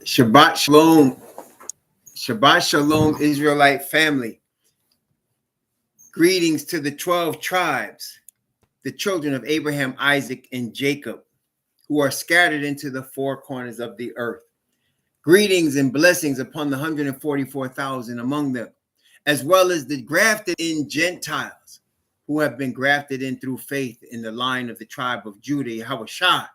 Shabbat Shalom. Shabbat Shalom, Israelite family. Greetings to the 12 tribes, the children of Abraham, Isaac, and Jacob, who are scattered into the four corners of the earth. Greetings and blessings upon the 144,000 among them, as well as the grafted in Gentiles, who have been grafted in through faith in the line of the tribe of Judah, YHWH,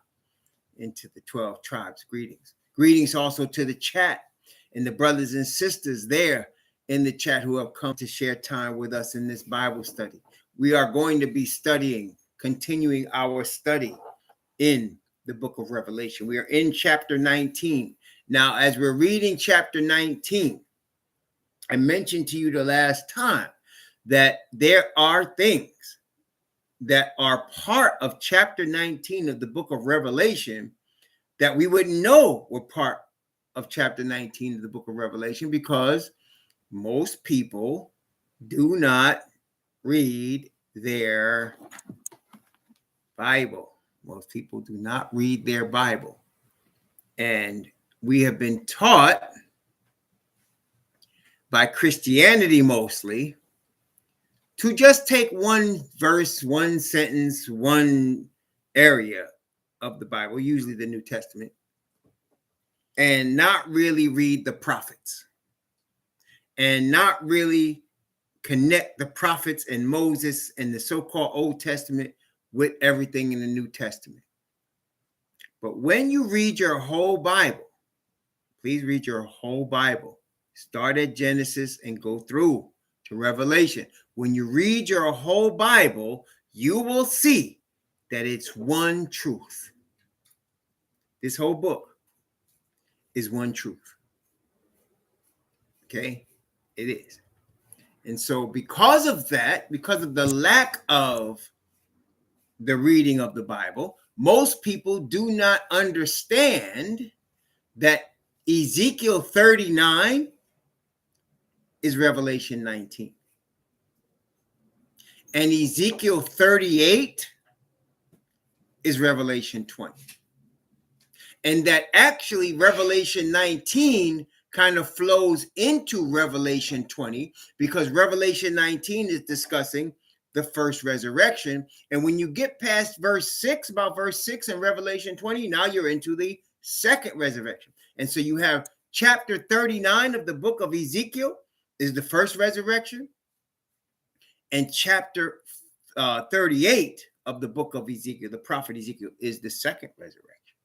into the 12 tribes. Greetings. Greetings also to the chat and the brothers and sisters there in the chat who have come to share time with us in this Bible study. We are going to be continuing our study in the book of Revelation. We are in chapter 19. Now, as we're reading chapter 19, I mentioned to you the last time that there are things that are part of chapter 19 of the book of Revelation that we wouldn't know were part of chapter 19 of the book of Revelation, because most people do not read their Bible. Most people do not read their Bible. And we have been taught by Christianity mostly to just take one verse, one sentence, one area of the Bible, usually the New Testament, and not really read the prophets, and not really connect the prophets and Moses and the so-called Old Testament with everything in the New Testament. But when you read your whole Bible, please read your whole Bible. Start at Genesis and go through to Revelation. When you read your whole Bible, you will see that it's one truth. This whole book is one truth. Okay? It is. And so because of that, because of the lack of the reading of the Bible, most people do not understand that Ezekiel 39 is Revelation 19. And Ezekiel 38 is Revelation 20. And that actually Revelation 19 kind of flows into Revelation 20, because Revelation 19 is discussing the first resurrection. And when you get past verse 6, about verse 6 in Revelation 20, now you're into the second resurrection. And so you have chapter 39 of the book of Ezekiel is the first resurrection, and chapter 38 of the book of Ezekiel, the prophet Ezekiel, is the second resurrection.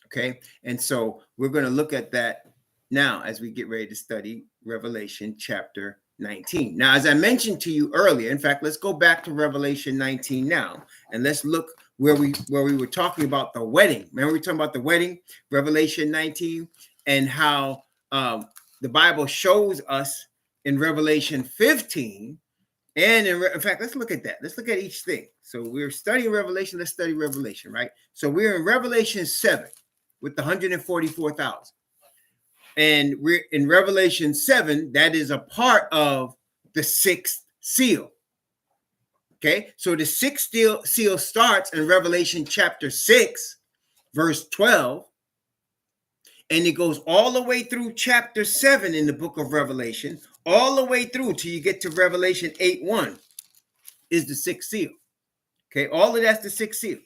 Okay, and so we're going to look at that now as we get ready to study Revelation chapter 19. Now, as I mentioned to you earlier, in fact, let's go back to Revelation 19 now, and let's look where we were talking about the wedding. Remember, we were talking about the wedding, Revelation 19, and how the Bible shows us in Revelation 15. And in fact, let's look at that. Let's look at each thing. So we're studying Revelation. Let's study Revelation, right? So we're in Revelation 7 with the 144,000. And we're in Revelation 7, that is a part of the sixth seal. Okay, so the sixth seal starts in Revelation chapter 6, verse 12. And it goes all the way through chapter 7 in the book of Revelation, all the way through till you get to Revelation 8:1 is the sixth seal. Okay, all of that's the sixth seal.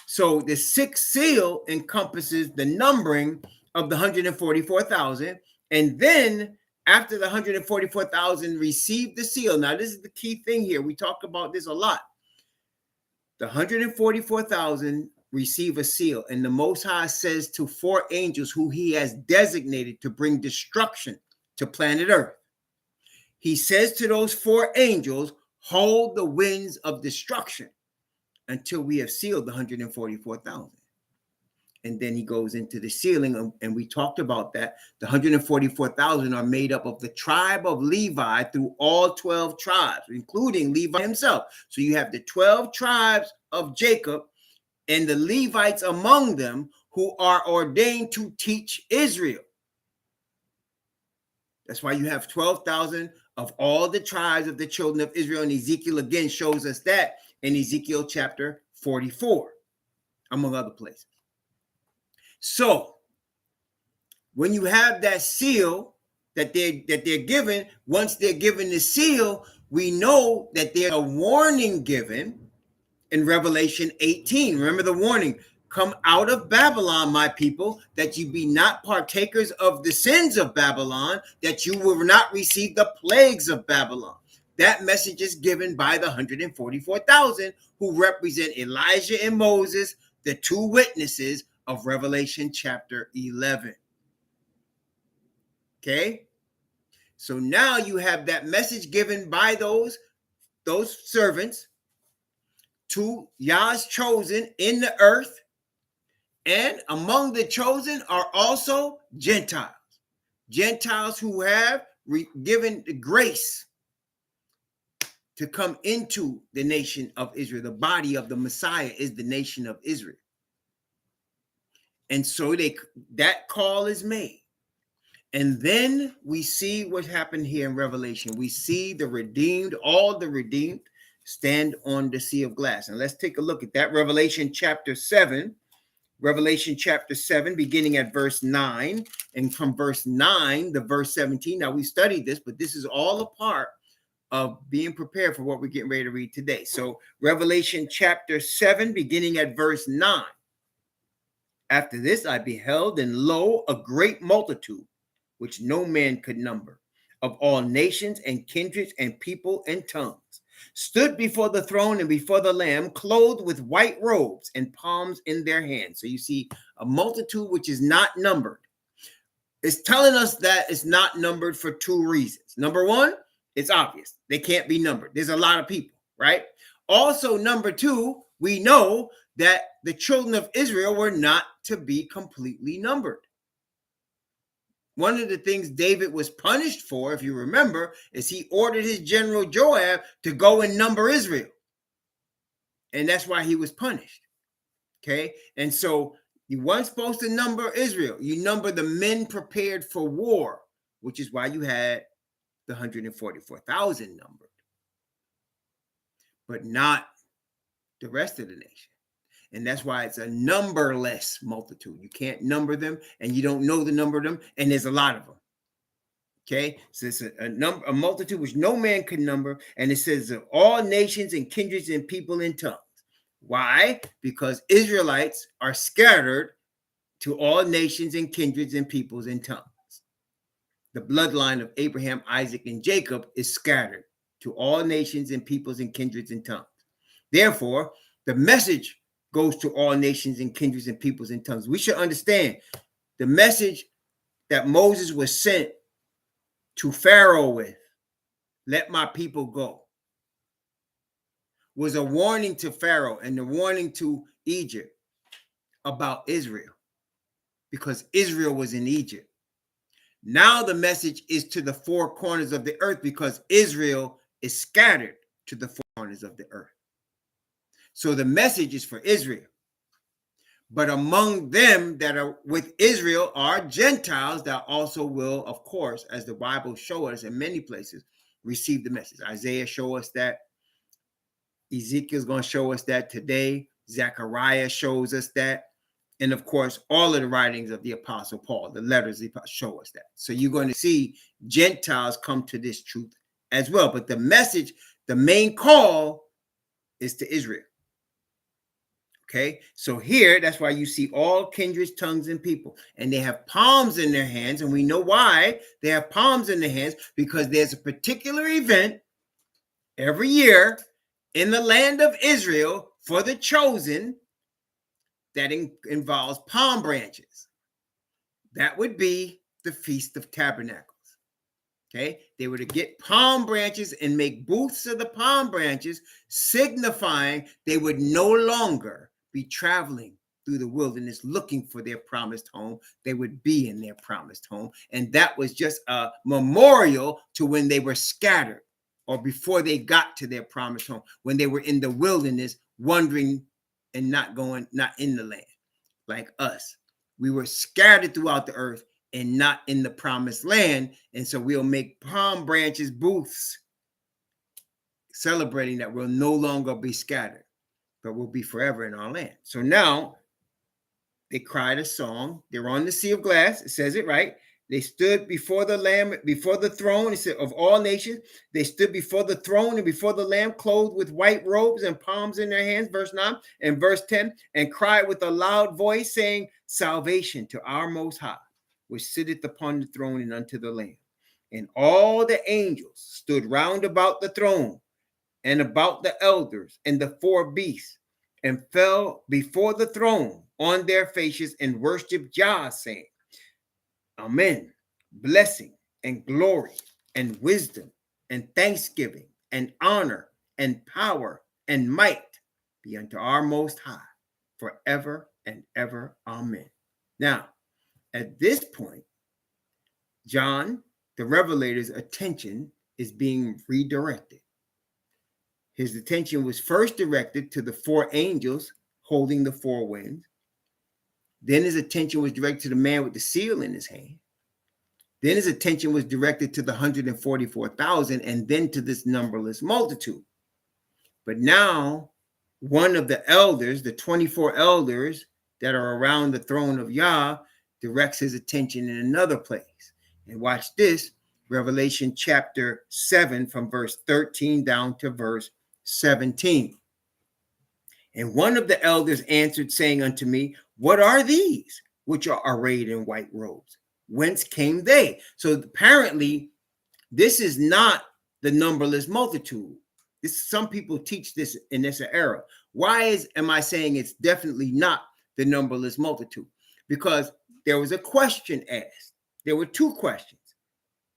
So the sixth seal encompasses the numbering of the 144,000. And then after the 144,000 received the seal, now this is the key thing here. We talk about this a lot. The 144,000 receive a seal, and the Most High says to four angels who he has designated to bring destruction to planet Earth. He says to those four angels, hold the winds of destruction until we have sealed the 144,000. And then he goes into the sealing, and we talked about that. The 144,000 are made up of the tribe of Levi through all 12 tribes, including Levi himself. So you have the 12 tribes of Jacob and the Levites among them who are ordained to teach Israel. That's why you have 12,000 of all the tribes of the children of Israel. And Ezekiel again shows us that in Ezekiel chapter 44, among other places. So when you have that seal that they're given, once they're given the seal, we know that there's a warning given in Revelation 18. Remember the warning: come out of Babylon, my people, that you be not partakers of the sins of Babylon, that you will not receive the plagues of Babylon. That message is given by the 144,000 who represent Elijah and Moses, the two witnesses of Revelation chapter 11. Okay? So now you have that message given by those servants to Yah's chosen in the earth, and among the chosen are also Gentiles. Gentiles who have given the grace to come into the nation of Israel. The body of the Messiah is the nation of Israel. And so that call is made. And then we see what happened here in Revelation. We see the redeemed, all the redeemed, stand on the sea of glass. And let's take a look at that. Revelation chapter 7, beginning at verse 9. And from verse 9 to verse 17. Now, we studied this, but this is all a part of being prepared for what we're getting ready to read today. So Revelation chapter 7, beginning at verse 9. After this, I beheld, and lo, a great multitude, which no man could number, of all nations and kindreds and people and tongues, stood before the throne and before the Lamb, clothed with white robes and palms in their hands. So you see a multitude which is not numbered. It's telling us that it's not numbered for two reasons. Number one, it's obvious. They can't be numbered. There's a lot of people, right? Also, number two, we know that the children of Israel were not to be completely numbered. One of the things David was punished for, if you remember, is he ordered his general Joab to go and number Israel. And that's why he was punished. Okay? And so you weren't supposed to number Israel. You number the men prepared for war, which is why you had the 144,000 numbered, but not the rest of the nation. And that's why it's a numberless multitude. You can't number them, and you don't know the number of them, and there's a lot of them. Okay, so it's a multitude which no man could number, and it says of all nations and kindreds and people and tongues. Why? Because Israelites are scattered to all nations and kindreds and peoples and tongues. The bloodline of Abraham, Isaac, and Jacob is scattered to all nations and peoples and kindreds and tongues. Therefore, the message goes to all nations and kindreds and peoples and tongues. We should understand the message that Moses was sent to Pharaoh with, let my people go, was a warning to Pharaoh and a warning to Egypt about Israel, because Israel was in Egypt. Now the message is to the four corners of the earth, because Israel is scattered to the four corners of the earth. So the message is for Israel. But among them that are with Israel are Gentiles that also will, of course, as the Bible shows us in many places, receive the message. Isaiah shows us that. Ezekiel's going to show us that today. Zechariah shows us that. And of course, all of the writings of the Apostle Paul, the letters, show us that. So you're going to see Gentiles come to this truth as well. But the message, the main call is to Israel. Okay, so here, that's why you see all kindreds, tongues, and people. And they have palms in their hands. And we know why they have palms in their hands, because there's a particular event every year in the land of Israel for the chosen that involves palm branches. That would be the Feast of Tabernacles. Okay, they were to get palm branches and make booths of the palm branches, signifying they would no longer be traveling through the wilderness looking for their promised home. They would be in their promised home. And that was just a memorial to when they were scattered, or before they got to their promised home, when they were in the wilderness, wandering and not in the land. Like us, we were scattered throughout the earth and not in the promised land. And so we'll make palm branches booths, celebrating that we'll no longer be scattered, but we'll be forever in our land. So now they cried a song. They were on the sea of glass. It says it right. They stood before the Lamb, before the throne. It said, of all nations, they stood before the throne and before the Lamb, clothed with white robes and palms in their hands. Verse 9 and verse 10, and cried with a loud voice, saying, salvation to our Most High, which sitteth upon the throne and unto the Lamb. And all the angels stood round about the throne and about the elders and the four beasts, and fell before the throne on their faces and worshiped Yah, saying, Amen. Blessing and glory and wisdom and thanksgiving and honor and power and might be unto our Most High forever and ever. Amen. Now, at this point, John, the Revelator's attention is being redirected. His attention was first directed to the four angels holding the four winds. Then his attention was directed to the man with the seal in his hand. Then his attention was directed to the 144,000 and then to this numberless multitude. But now one of the elders, the 24 elders that are around the throne of Yah, directs his attention in another place. And watch this, Revelation chapter 7 from verse 13 down to verse 17. And one of the elders answered, saying unto me, what are these which are arrayed in white robes? Whence came they? So apparently, this is not the numberless multitude. Some people teach this in this era. Why am I saying it's definitely not the numberless multitude? Because there was a question asked. There were two questions.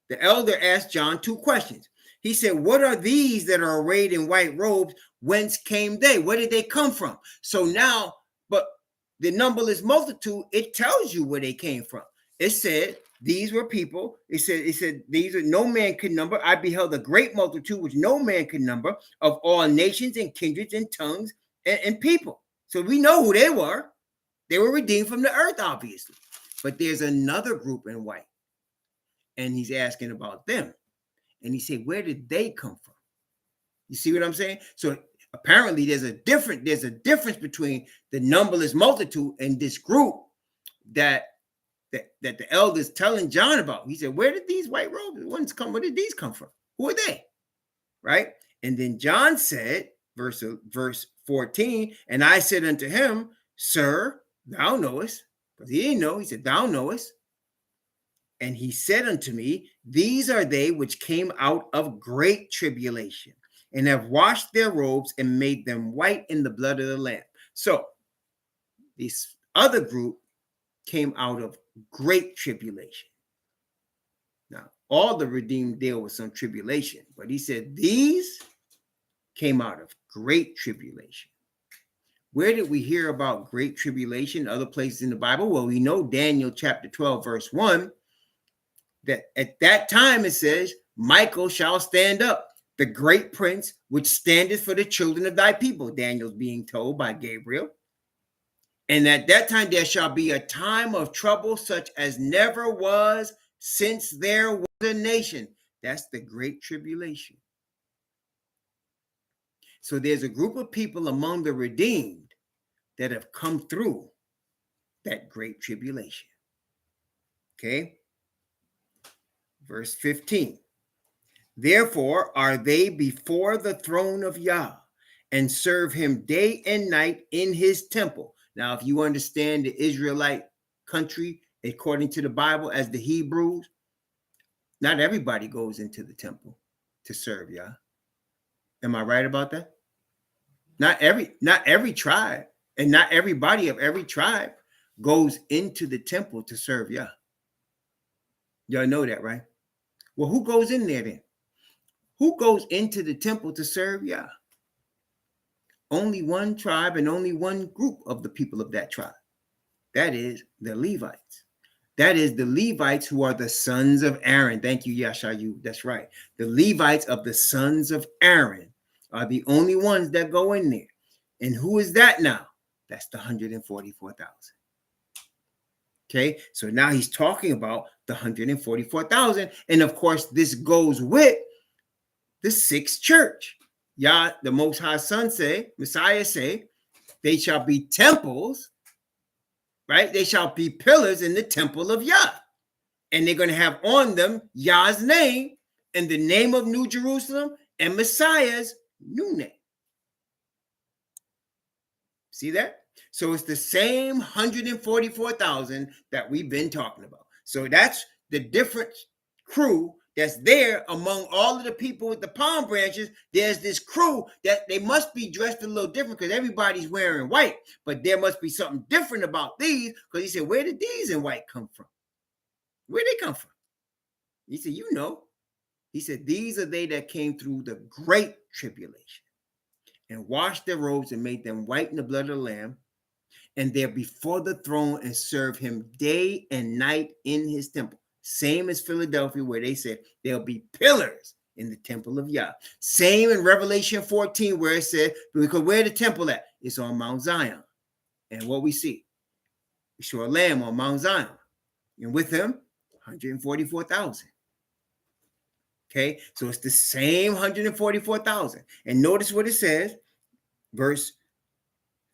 The elder asked John two questions. He said, what are these that are arrayed in white robes? Whence came they? Where did they come from? So now, but the numberless multitude, it tells you where they came from. It said these were people. It said these are no man could number. I beheld a great multitude which no man could number, of all nations and kindreds and tongues and people. So we know who they were. They were redeemed from the earth, obviously. But there's another group in white. And he's asking about them. And he said, where did they come from? You see what I'm saying? So apparently there's a difference between the numberless multitude and this group that the elder's telling John about. He said, where did these white robes come? Where did these come from? Who are they? Right? And then John said, verse 14, and I said unto him, Sir, thou knowest. Because he didn't know. He said, thou knowest. And he said unto me, these are they which came out of great tribulation and have washed their robes and made them white in the blood of the Lamb. So this other group came out of great tribulation. Now, all the redeemed deal with some tribulation, but he said these came out of great tribulation. Where did we hear about great tribulation? Other places in the Bible? Well, we know Daniel chapter 12, verse 1, that at that time it says, Michael shall stand up, the great prince, which standeth for the children of thy people. Daniel's being told by Gabriel. And at that time there shall be a time of trouble such as never was since there was a nation. That's the great tribulation. So there's a group of people among the redeemed that have come through that great tribulation. Okay. Verse 15. Therefore are they before the throne of Yah and serve him day and night in his temple. Now, if you understand the Israelite country, according to the Bible, as the Hebrews, not everybody goes into the temple to serve Yah. Am I right about that? Not every tribe and not everybody of every tribe goes into the temple to serve Yah. Y'all know that, right? Well, who goes in there then? Who goes into the temple to serve Yah? Only one tribe and only one group of the people of that tribe. That is the Levites. That is the Levites who are the sons of Aaron. Thank you, YHWH. That's right. The Levites of the sons of Aaron are the only ones that go in there. And who is that now? That's the 144,000. Okay, so now he's talking about the 144,000. And of course, this goes with the sixth church. Yah, the Most High Son say, Messiah say, they shall be temples right? They shall be pillars in the temple of Yah. And they're going to have on them Yah's name and the name of New Jerusalem and Messiah's new name. See that? So it's the same 144,000 that we've been talking about. So that's the different crew that's there among all of the people with the palm branches. There's this crew that they must be dressed a little different because everybody's wearing white, but there must be something different about these, because he said, where did these in white come from? Where they come from? He said, you know. He said, these are they that came through the great tribulation and washed their robes and made them white in the blood of the Lamb, and they're before the throne and serve him day and night in his temple. Same as Philadelphia, where they said there'll be pillars in the temple of Yah. Same in Revelation 14, where it said, because where the temple at? It's on Mount Zion. And what we see? We saw a lamb on Mount Zion. And with him, 144,000. Okay, so it's the same 144,000. And notice what it says, verse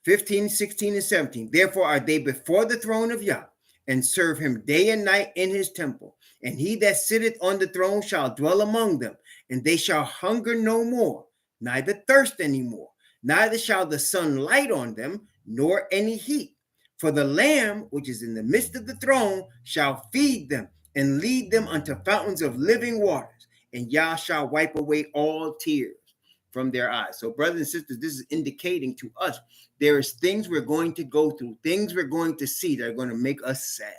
15, 16, and 17. Therefore are they before the throne of Yah, and serve him day and night in his temple. And he that sitteth on the throne shall dwell among them, and they shall hunger no more, neither thirst any more, neither shall the sun light on them, nor any heat. For the Lamb which is in the midst of the throne shall feed them, and lead them unto fountains of living waters, and Yah shall wipe away all tears from their eyes. So, brothers and sisters, this is indicating to us there is things we're going to go through, things we're going to see that are going to make us sad.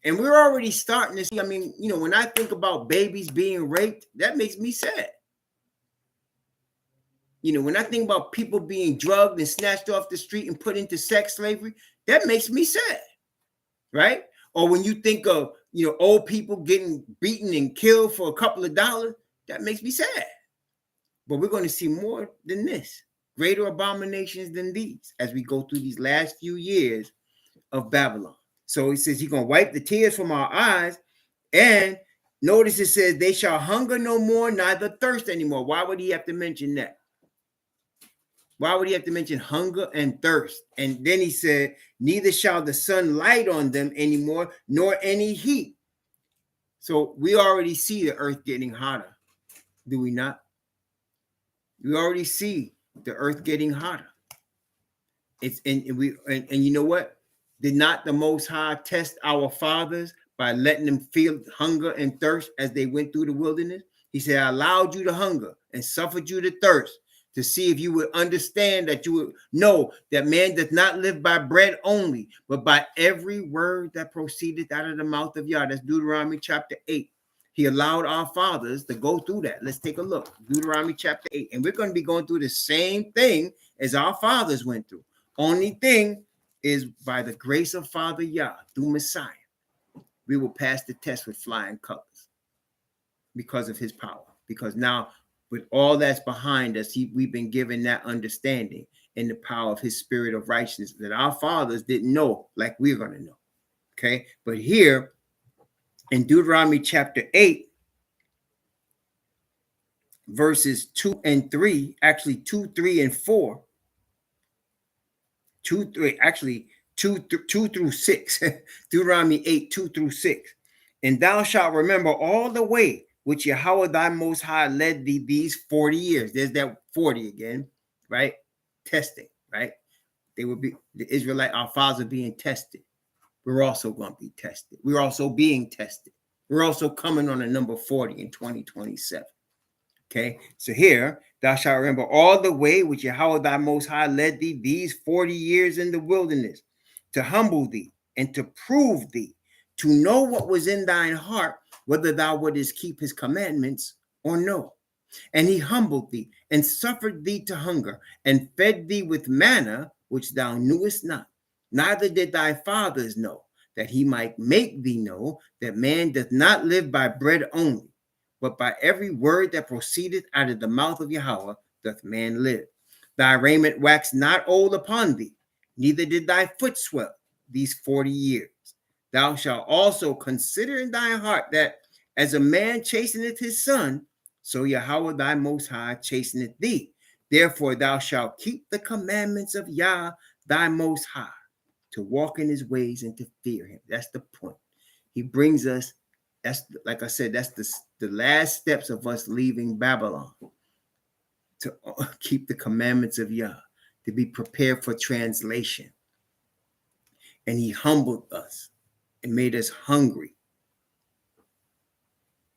And we're already starting to see, I mean, you know, when I think about babies being raped, that makes me sad. You know, when I think about people being drugged and snatched off the street and put into sex slavery, that makes me sad, right? Or when you think of, you know, old people getting beaten and killed for a couple of dollars, that makes me sad. But we're going to see more than this, greater abominations than these, as we go through these last few years of Babylon. So he says he's going to wipe the tears from our eyes. And notice it says they shall hunger no more, neither thirst anymore. Why would he have to mention that? Why would he have to mention hunger and thirst? And then he said, neither shall the sun light on them anymore, nor any heat. So we already see the earth getting hotter, do we not? We already see the earth getting hotter. It's and you know what? Did not the Most High test our fathers by letting them feel hunger and thirst as they went through the wilderness? He said, I allowed you to hunger and suffered you to thirst, to see if you would understand, that you would know that man does not live by bread only, but by every word that proceedeth out of the mouth of Yah. That's Deuteronomy chapter 8. He allowed our fathers to go through that. Let's take a look. Deuteronomy chapter 8. And we're going to be going through the same thing as our fathers went through. Only thing is, by the grace of Father Yah, through Messiah, we will pass the test with flying colors because of his power. Because now, with all that's behind us, we've been given that understanding and the power of his spirit of righteousness that our fathers didn't know like we're going to know. Okay? But here in Deuteronomy chapter 8, verses 2 and 3, actually 2, 3, and 4, 2, 3, actually 2 through 6, Deuteronomy 8, 2 through 6. And thou shalt remember all the way which Yahweh thy Most High led thee these 40 years. There's that 40 again, right? Testing, right? They would be, the Israelite, our fathers are being tested. We're also going to be tested. We're also being tested. We're also coming on a number 40 in 2027. Okay, so here, thou shalt remember all the way which Yahweh thy Most High led thee these 40 years in the wilderness, to humble thee and to prove thee, to know what was in thine heart, whether thou wouldest keep his commandments or no. And he humbled thee and suffered thee to hunger and fed thee with manna, which thou knewest not, neither did thy fathers know, that he might make thee know that man doth not live by bread only, but by every word that proceedeth out of the mouth of Yahweh doth man live. Thy raiment waxed not old upon thee, neither did thy foot swell these 40 years. Thou shalt also consider in thy heart that as a man chasteneth his son, so Yahweh thy Most High chasteneth thee. Therefore thou shalt keep the commandments of Yah thy Most High, to walk in his ways and to fear him. That's the point. He brings us, that's like I said, that's the last steps of us leaving Babylon, to keep the commandments of Yah, to be prepared for translation. And he humbled us and made us hungry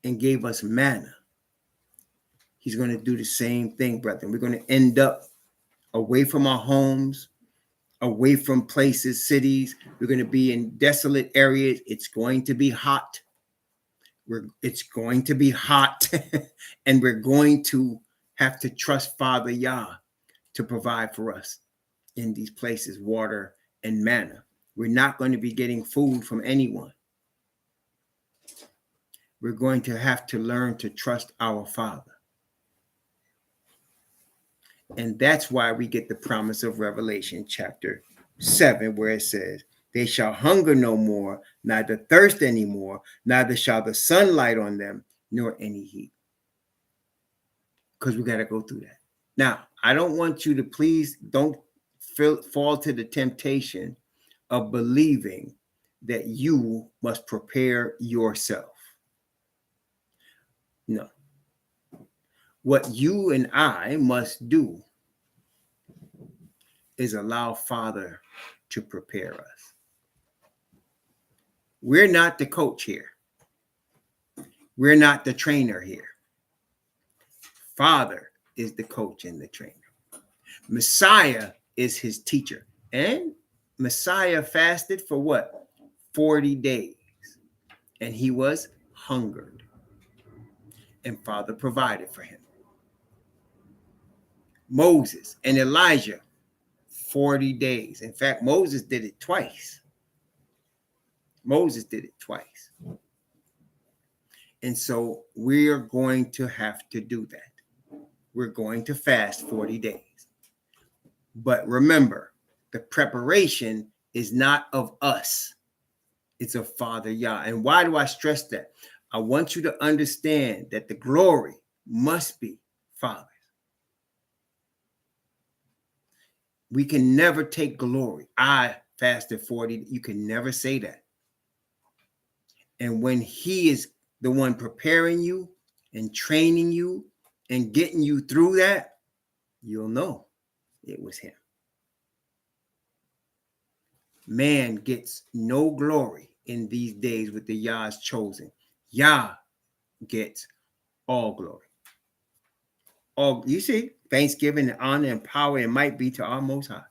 and gave us manna. He's going to do the same thing, brethren. We're going to end up away from our homes, away from places, cities. We're going to be in desolate areas. It's going to be hot. It's going to be hot. And we're going to have to trust Father Yah to provide for us in these places, water and manna. We're not going to be getting food from anyone. We're going to have to learn to trust our Father. And that's why we get the promise of Revelation chapter 7, where it says, they shall hunger no more, neither thirst anymore, neither shall the sun light on them, nor any heat. Because we got to go through that. Now, I don't want you to, please don't fall to the temptation of believing that you must prepare yourself. No. What you and I must do is allow Father to prepare us. We're not the coach here. We're not the trainer here. Father is the coach and the trainer. Messiah is his teacher. And Messiah fasted for what? 40 days. And he was hungered. And Father provided for him. Moses and Elijah, 40 days. In fact, Moses did it twice. Moses did it twice. And so we're going to have to do that. We're going to fast 40 days. But remember, the preparation is not of us. It's of Father Yah. And why do I stress that? I want you to understand that the glory must be Father's. We can never take glory. I fasted 40. You can never say that. And when he is the one preparing you and training you and getting you through that, you'll know it was him. Man gets no glory in these days with the Yah's chosen. Yah gets all glory. All, you see, thanksgiving and honor and power and might be to our Most High.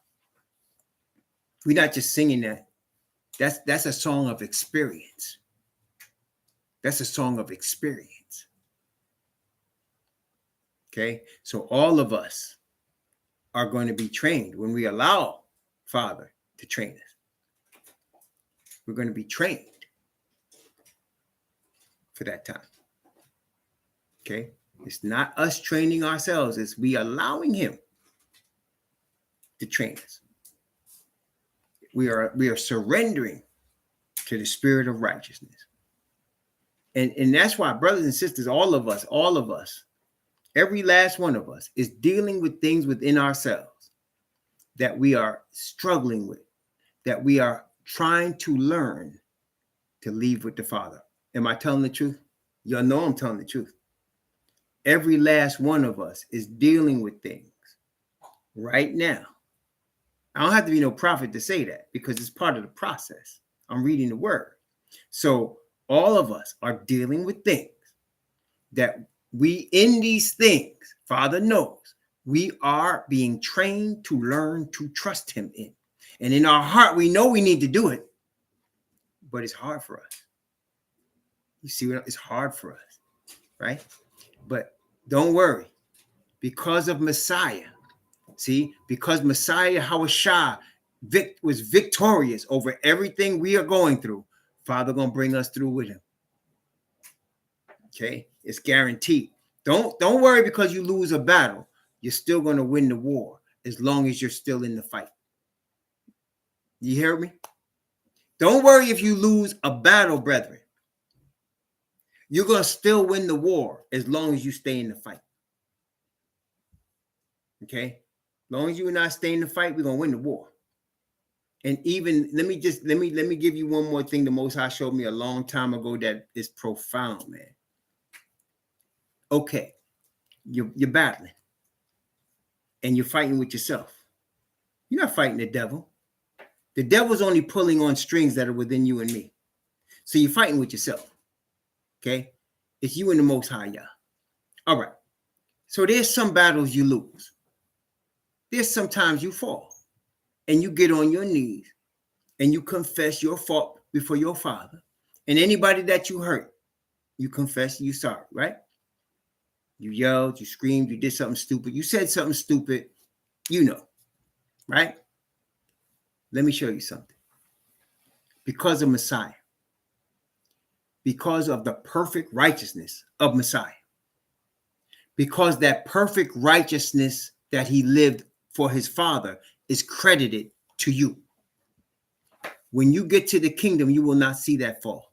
We're not just singing that. That's a song of experience. That's a song of experience. Okay, so all of us are going to be trained when we allow Father to train us. We're going to be trained for that time. Okay, it's not us training ourselves, it's we allowing him to train us. We are surrendering to the spirit of righteousness. And that's why, brothers and sisters, all of us, every last one of us is dealing with things within ourselves that we are struggling with, that we are trying to learn to leave with the Father. Am I telling the truth? Y'all know I'm telling the truth. Every last one of us is dealing with things right now. I don't have to be no prophet to say that because it's part of the process. I'm reading the word. So all of us are dealing with things that we, in these things, Father knows, we are being trained to learn to trust him in. And in our heart, we know we need to do it, but it's hard for us. You see what? It's hard for us, right? But don't worry, because of Messiah, because Messiah YHWH was victorious over everything we are going through, Father gonna bring us through with him. Okay, it's guaranteed. Don't worry because you lose a battle. You're still gonna win the war as long as you're still in the fight. You hear me? Don't worry if you lose a battle, brethren. You're gonna still win the war as long as you stay in the fight. Okay, as long as you and I stay in the fight, we're gonna win the war. And even let me give you one more thing the Most High showed me a long time ago that is profound, man. Okay, you're battling and you're fighting with yourself. You're not fighting the devil. The devil's only pulling on strings that are within you and me. So you're fighting with yourself. Okay? It's you and the Most High, Yah. All right. So there's some battles you lose. There's sometimes you fall and you get on your knees and you confess your fault before your Father. And anybody that you hurt, you confess you sorry, right? You yelled, you screamed, you did something stupid. You said something stupid, you know, right? Let me show you something. Because of Messiah, because of the perfect righteousness of Messiah, because that perfect righteousness that he lived for his Father is credited to you. When you get to the kingdom, you will not see that fall.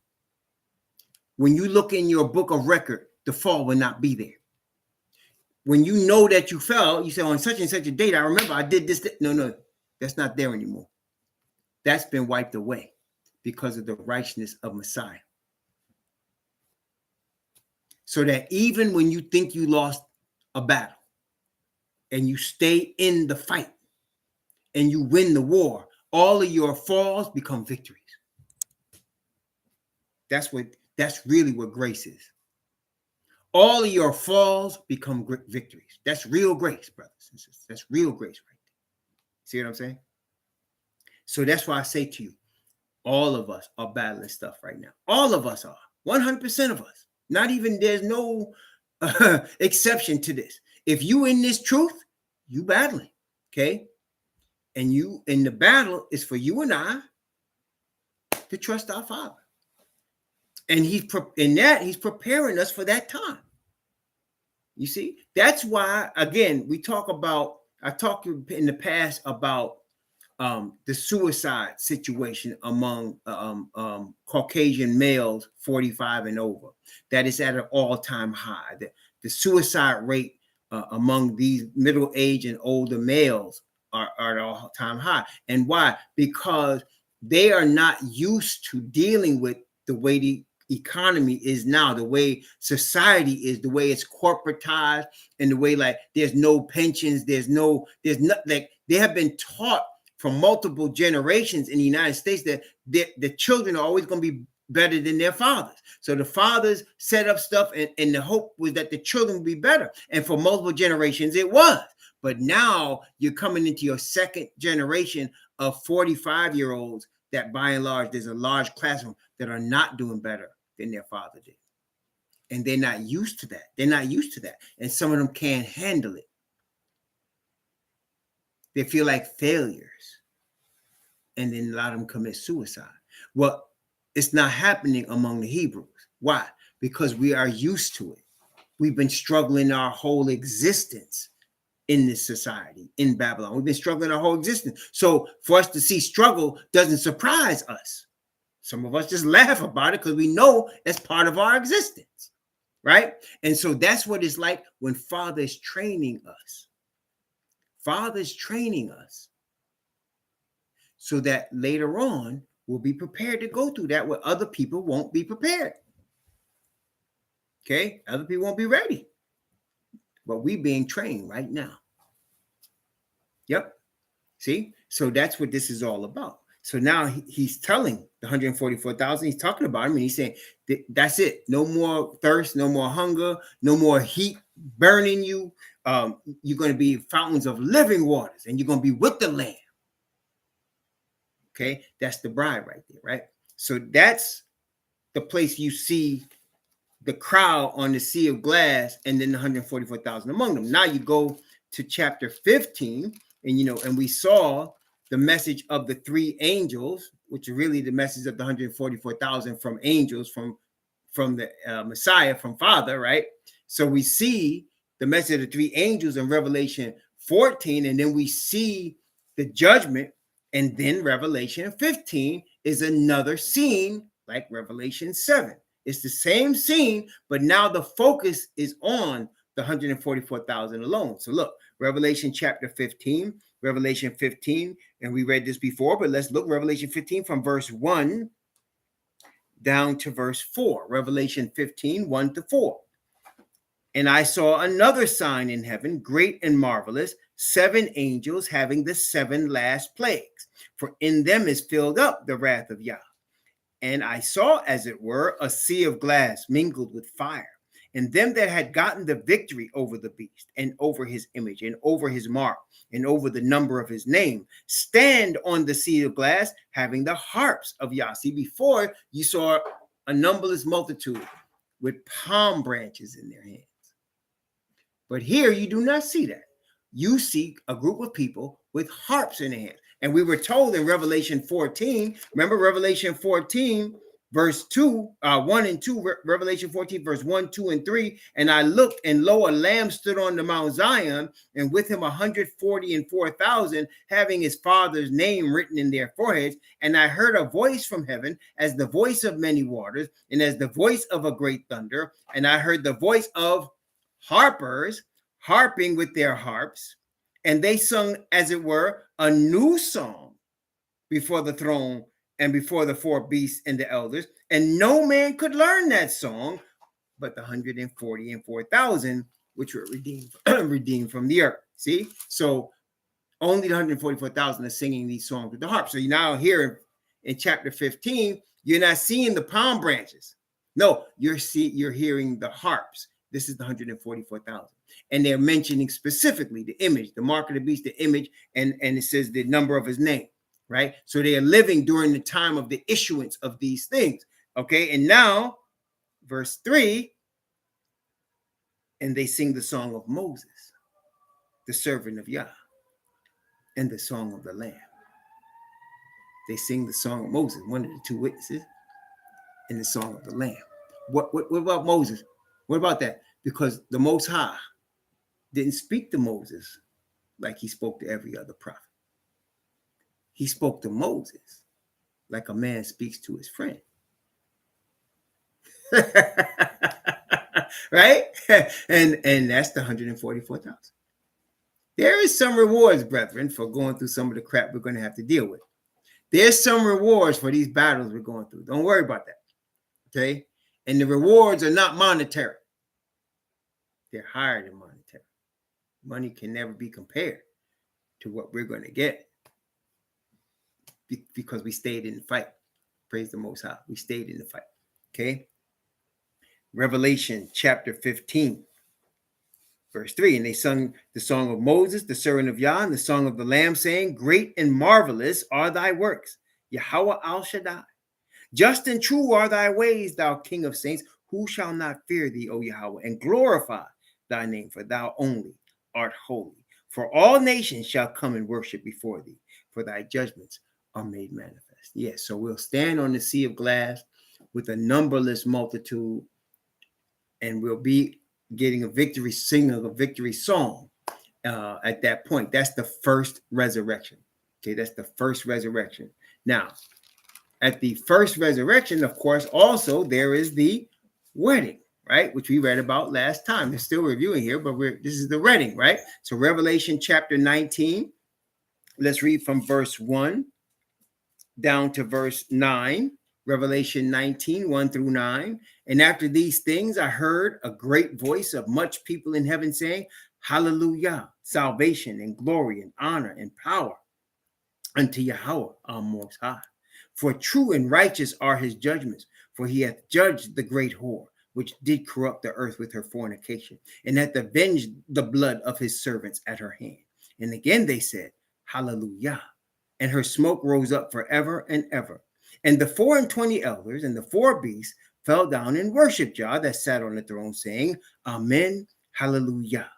When you look in your book of record, the fall will not be there. When you know that you fell, you say, on such and such a date, I remember I did this. No, that's not there anymore. That's been wiped away because of the righteousness of Messiah. So that even when you think you lost a battle and you stay in the fight and you win the war, all of your falls become victories. That's really what grace is. All of your falls become victories. That's real grace, brothers and sisters. That's real grace right there. See what I'm saying? So that's why I say to you, all of us are battling stuff right now. All of us are. 100% of us. Not even, there's no exception to this. If you in this truth, you battling, okay? And the battle is for you and I to trust our Father. And he's preparing us for that time. You see, that's why, again, I talked in the past about the suicide situation among Caucasian males 45 and over. That is at an all-time high. The suicide rate among these middle-aged and older males are at an all-time high. And why? Because they are not used to dealing with the way the economy is now, the way society is, the way it's corporatized, and the way, like, there's no pensions, there's not, like, they have been taught from multiple generations in the United States that the children are always going to be better than their fathers. So the fathers set up stuff, and the hope was that the children would be better. And for multiple generations, it was. But now you're coming into your second generation of 45-year-olds that, by and large, there's a large classroom that are not doing better than their father did. And they're not used to that. They're not used to that. And some of them can't handle it. They feel like failures. And then a lot of them commit suicide. Well, it's not happening among the Hebrews. Why? Because we are used to it. We've been struggling our whole existence in this society, in Babylon. We've been struggling our whole existence. So for us to see struggle doesn't surprise us. Some of us just laugh about it because we know that's part of our existence, right? And so that's what it's like when Father is training us. Father is training us so that later on we'll be prepared to go through that where other people won't be prepared. Okay? Other people won't be ready. But we being trained right now. Yep. See? So that's what this is all about. So now he's telling the 144,000, he's talking about him, and he's saying, that's it. No more thirst, no more hunger, no more heat burning you. You're going to be fountains of living waters, and you're going to be with the Lamb. Okay? That's the bride right there, right? So that's the place you see the crowd on the sea of glass, and then the 144,000 among them. Now you go to chapter 15, and we saw the message of the three angels, which are really the message of the 144,000 from angels, from the Messiah, from Father, right? So we see the message of the three angels in Revelation 14, and then we see the judgment, and then Revelation 15 is another scene like Revelation 7. It's the same scene, but now the focus is on the 144,000 alone. So look, Revelation chapter 15, Revelation 15, and we read this before, but let's look. Revelation 15 from verse 1 down to verse 4. Revelation 15, 1 to 4. And I saw another sign in heaven, great and marvelous, 7 angels having the 7 last plagues, for in them is filled up the wrath of Yah. And I saw, as it were, a sea of glass mingled with fire, and them that had gotten the victory over the beast, and over his image, and over his mark, and over the number of his name, stand on the sea of glass, having the harps of Yah. See, before you saw a numberless multitude with palm branches in their hands. But here you do not see that. You see a group of people with harps in their hands. And we were told in Revelation 14, remember Revelation 14, verse 2, 1 and 2, Revelation 14, verse 1, 2, and 3. And I looked, and lo, a lamb stood on the Mount Zion, and with him 144,000, having his father's name written in their foreheads. And I heard a voice from heaven, as the voice of many waters, and as the voice of a great thunder. And I heard the voice of harpers harping with their harps, and they sung, as it were, a new song before the throne and before the 4 beasts and the elders. And no man could learn that song but the 144,000 which were redeemed from the earth. See, so only the 144,000 are singing these songs with the harp. So you now here in chapter 15, you're not seeing the palm branches. No, you're hearing the harps. This is the 144,000. And they're mentioning specifically the image, the mark of the beast, the image, and it says the number of his name, right? So they are living during the time of the issuance of these things, okay? And now, verse 3, and they sing the song of Moses, the servant of Yah, and the song of the Lamb. They sing the song of Moses, one of the 2 witnesses, and the song of the Lamb. What about Moses? What about that? Because the Most High didn't speak to Moses like he spoke to every other prophet. He spoke to Moses like a man speaks to his friend. Right? And that's the 144,000. There is some rewards, brethren, for going through some of the crap we're going to have to deal with. There's some rewards for these battles we're going through. Don't worry about that. Okay? And the rewards are not monetary. They're higher than monetary. Money can never be compared to what we're going to get because we stayed in the fight. Praise the Most High. We stayed in the fight. Okay? Revelation chapter 15, verse 3. And they sung the song of Moses, the servant of Yah, and the song of the Lamb, saying, great and marvelous are thy works, Yahweh Al Shaddai. Just and true are thy ways, thou King of saints. Who shall not fear thee, O Yahweh, and glorify thy name? For thou only art holy. For all nations shall come and worship before thee, for thy judgments are made manifest. Yes, so we'll stand on the sea of glass with a numberless multitude, and we'll be getting a victory, singing a victory song at that point. That's the first resurrection. Okay, that's the first resurrection. Now, at the first resurrection, of course, also there is the wedding, right? Which we read about last time. They're still reviewing here, but this is the wedding, right? So Revelation chapter 19, let's read from verse 1 down to verse 9. Revelation 19, 1 through 9. And after these things, I heard a great voice of much people in heaven saying, hallelujah, salvation and glory and honor and power unto Yahweh our Most High. For true and righteous are his judgments, for he hath judged the great whore, which did corrupt the earth with her fornication, and hath avenged the blood of his servants at her hand. And again they said, hallelujah. And her smoke rose up forever and ever. And the 24 elders and the 4 beasts fell down and worshipped Jah that sat on the throne, saying, amen, hallelujah.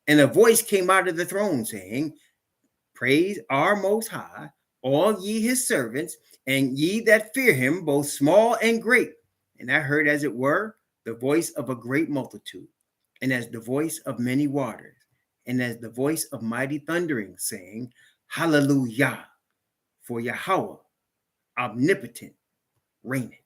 And a voice came out of the throne saying, praise our Most High, all ye his servants, and ye that fear him, both small and great. And I heard, as it were, the voice of a great multitude, and as the voice of many waters, and as the voice of mighty thundering, saying, hallelujah, for Yahweh omnipotent reigneth.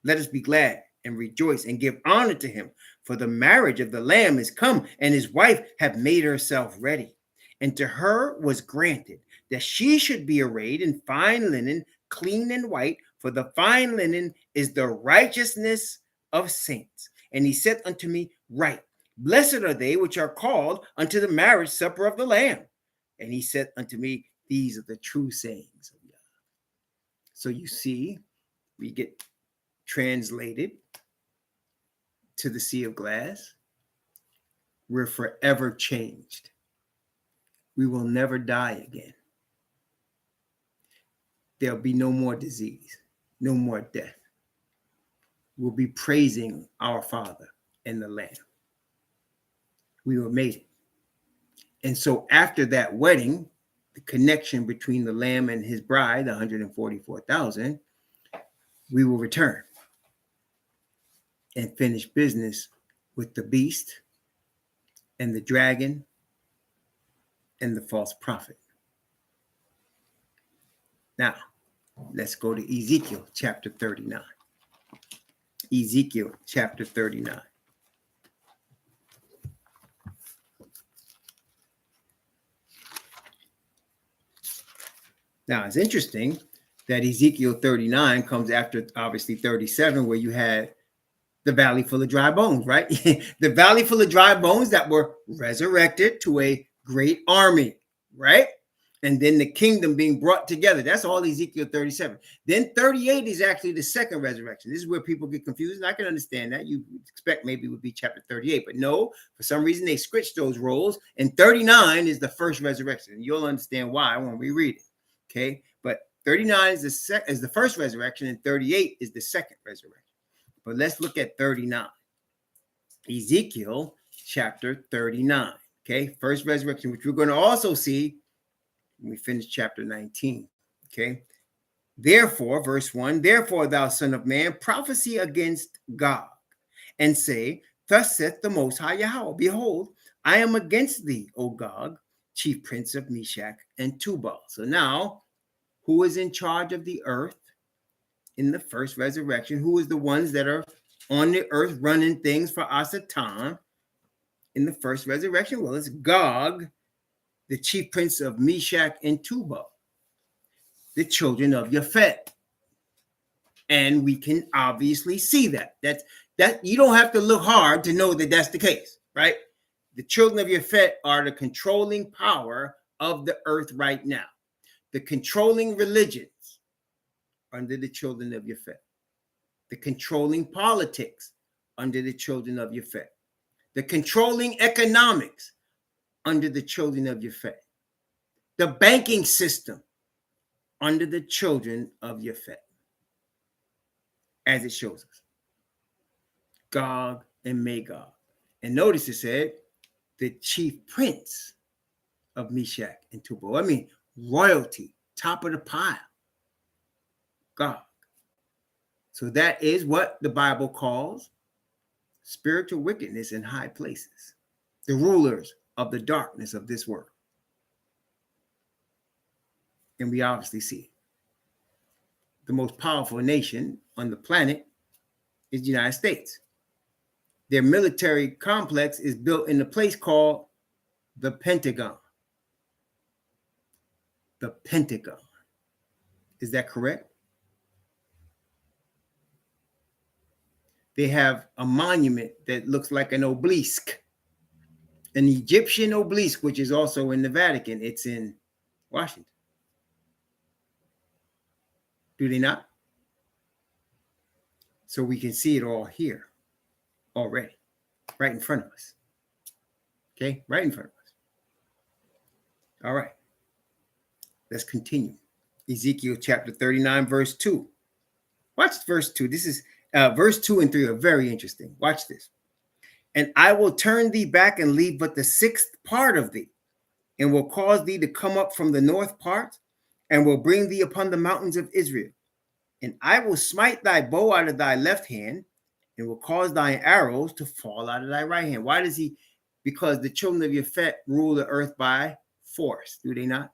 Let us be glad and rejoice and give honor to him, for the marriage of the Lamb is come, and his wife hath made herself ready. And to her was granted that she should be arrayed in fine linen, clean and white, for the fine linen is the righteousness of saints. And he said unto me, Write, blessed are they which are called unto the marriage supper of the Lamb. And he said unto me, These are the true sayings of Yahweh. So you see, we get translated to the sea of glass. We're forever changed. We will never die again. There'll be no more disease, no more death. We'll be praising our Father and the Lamb. We were made it. And so after that wedding, the connection between the Lamb and his bride, the 144,000, we will return and finish business with the beast and the dragon and the false prophet. Now, let's go to Ezekiel chapter 39. Ezekiel chapter 39. Now, it's interesting that Ezekiel 39 comes after, obviously, 37, where you had the valley full of dry bones, right? The valley full of dry bones that were resurrected to a great army, right? And then the kingdom being brought together. That's all Ezekiel 37. Then 38 is actually the second resurrection. This is where people get confused, and I can understand that. You expect maybe it would be chapter 38, but no, for some reason they switched those roles, and 39 is the first resurrection. And you'll understand why when we read it, okay? But 39 is the first resurrection, and 38 is the second resurrection. But let's look at 39. Ezekiel chapter 39, okay? First resurrection, which we're going to also see when we finish chapter 19, okay? Therefore, verse 1, Therefore, thou son of man, prophesy against God, and say, Thus saith the Most High Yahweh, Behold, I am against thee, O Gog, chief prince of Meshach and Tubal. So now, who is in charge of the earth in the first resurrection? Who is the ones that are on the earth running things for Asatan in the first resurrection? Well, it's Gog, the chief prince of Meshach and Tubal, the children of Japhet. And we can obviously see that. That you don't have to look hard to know that that's the case, right? The children of Japhet are the controlling power of the earth right now. The controlling religions under the children of Japhet. The controlling politics under the children of Japhet. The controlling economics under the children of Japhet. The banking system under the children of Japhet. As it shows us. Gog and Magog. And notice it said, the chief prince of Meshach and Tubal. I mean, royalty, top of the pile. Gog. So that is what the Bible calls spiritual wickedness in high places. The rulers of the darkness of this world. And we obviously see it. The most powerful nation on the planet is the United States. Their military complex is built in a place called the Pentagon. The Pentagon. Is that correct? They have a monument that looks like an obelisk, an Egyptian obelisk, which is also in the Vatican. It's in Washington. Do they not? So we can see it all here already, right in front of us. Okay, right in front of us. All right. Let's continue. Ezekiel chapter 39, verse 2. Watch verse 2. This is verse 2 and 3 are very interesting. Watch this. And I will turn thee back and leave but the sixth part of thee, and will cause thee to come up from the north part, and will bring thee upon the mountains of Israel. And I will smite thy bow out of thy left hand, and will cause thine arrows to fall out of thy right hand. Why does he? Because the children of Japhet rule the earth by force, do they not?